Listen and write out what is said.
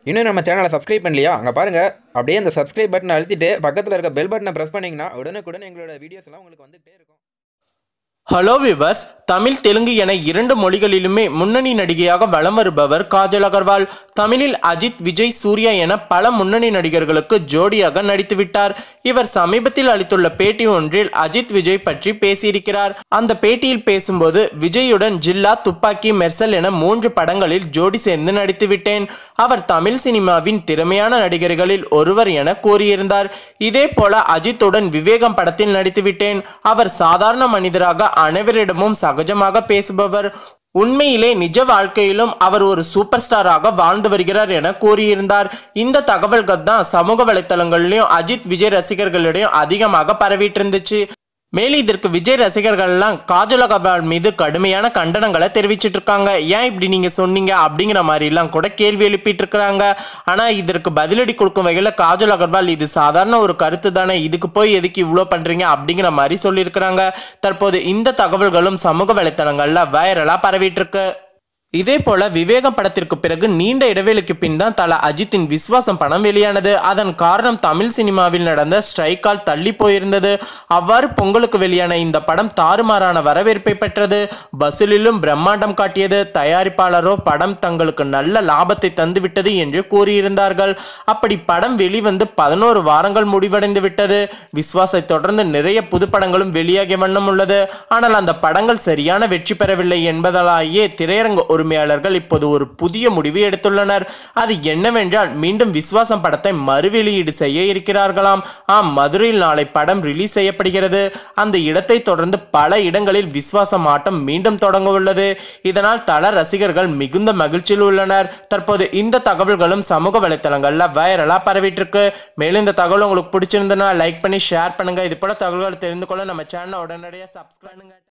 இன்னும் நம்ம சேனலை சப்ஸ்கிரைப் பண்ணலையா? அங்கே பாருங்கள், அப்படியே அந்த சப்ஸ்கிரைப் பட்டனை அழுத்திட்டு பக்கத்தில் இருக்க பெல் பட்டனை ப்ரெஸ் பண்ணிங்கன்னா உடனுக்குடன் எங்களோட வீடியோஸ் எல்லாம் உங்களுக்கு வந்துகிட்டே இருக்கும். ஹலோ விவர்ஸ், தமிழ் தெலுங்கு என 2 மொழிகளிலுமே முன்னணி நடிகையாக வலம் வருபவர் காஜல் அகர்வால். தமிழில் அஜித், விஜய், சூர்யா என பல முன்னணி நடிகர்களுக்கு ஜோடியாக நடித்துவிட்டார். இவர் சமீபத்தில் அளித்துள்ள பேட்டி ஒன்றில் அஜித், விஜய் பற்றி பேசியிருக்கிறார். அந்த பேட்டியில் பேசும்போது, விஜயுடன் ஜில்லா, துப்பாக்கி, மெர்சல் என 3 படங்களில் ஜோடி சேர்ந்து நடித்துவிட்டேன். அவர் தமிழ் சினிமாவின் திறமையான நடிகர்களில் ஒருவர் என கூறியிருந்தார். இதே போல அஜித்துடன் விவேகம் படத்தில் நடித்துவிட்டேன். அவர் சாதாரண மனிதராக அனைவரிடமும் சகஜமாக பேசுபவர். உண்மையிலே நிஜ வாழ்க்கையிலும் அவர் ஒரு சூப்பர் ஸ்டாராக வாழ்ந்து வருகிறார் என கூறியிருந்தார். இந்த தகவல்கள் தான் சமூக வலைத்தளங்களிலும் அஜித், விஜய் ரசிகர்களிடையும் அதிகமாக பரவிட்டு இருந்துச்சு. மேலும் இதற்கு விஜய் ரசிகர்கள் எல்லாம் காஜல் அகர்வால் மீது கடுமையான கண்டனங்களை தெரிவிச்சிட்டு இருக்காங்க. ஏன் இப்படி நீங்க சொன்னீங்க அப்படிங்கிற மாதிரி எல்லாம் கூட கேள்வி எழுப்பிட்டு இருக்கிறாங்க. ஆனா இதற்கு பதிலடி கொடுக்கும் வகையில் காஜல் அகர்வால், இது சாதாரண ஒரு கருத்து தானே, இதுக்கு போய் எதுக்கு இவ்வளோ பண்றீங்க அப்படிங்கிற மாதிரி சொல்லியிருக்கிறாங்க. தற்போது இந்த தகவல்களும் சமூக வலைத்தளங்கள்ல வைரலா பரவிட்டு இருக்கு. இதே போல விவேகம் படத்திற்கு பிறகு நீண்ட இடைவேளைக்கு பின் தான் தல அஜித்தின் விஸ்வாசம் படம் வெளியானது. அதன் காரணம் தமிழ் சினிமாவில் நடந்த ஸ்ட்ரைக்கால் தள்ளி போயிருந்தது. அவ்வாறு பொங்கலுக்கு வெளியான இந்த படம் தாறுமாறான வரவேற்பை பெற்றது. வசூலிலும் பிரம்மாண்டம் காட்டியது. தயாரிப்பாளரோ படம் தங்களுக்கு நல்ல லாபத்தை தந்துவிட்டது என்று கூறியிருந்தார்கள். அப்படி படம் வெளிவந்து 11 வாரங்கள் முடிவடைந்து விட்டது. விஸ்வாசை தொடர்ந்து நிறைய புது படங்களும் வெளியாகிய வண்ணம் உள்ளது. ஆனால் அந்த படங்கள் சரியான வெற்றி பெறவில்லை என்பதாலேயே திரையரங்கு உரிமையாளர்கள் இப்போது ஒரு புதிய முடிவு எடுத்துள்ளனர். அது என்னவென்றால், மீண்டும் விஸ்வாசம் படத்தை மறுவெளியீடு செய்ய இருக்கிறார்களாம். மதுரையில் நாளை படம் ரிலீஸ் செய்யப்படுகிறது. அந்த இடத்தை தொடர்ந்து பல இடங்களில் விஸ்வாசம் ஆட்டம் மீண்டும் தொடங்க உள்ளது. இதனால் தல ரசிகர்கள் மிகுந்த மகிழ்ச்சியில் உள்ளனர். தற்போது இந்த தகவல்களும் சமூக வலைத்தளங்கள்ல வைரலா பரவிட்டு இருக்கு. மேலும் இந்த தகவல் உங்களுக்கு பிடிச்சிருந்தனா லைக் பண்ணி ஷேர் பண்ணுங்க. இது போல தகவல்கள் தெரிந்து கொள்ள நம்ம சேனலை உடனடியாக சப்ஸ்கிரைப் பண்ணுங்க.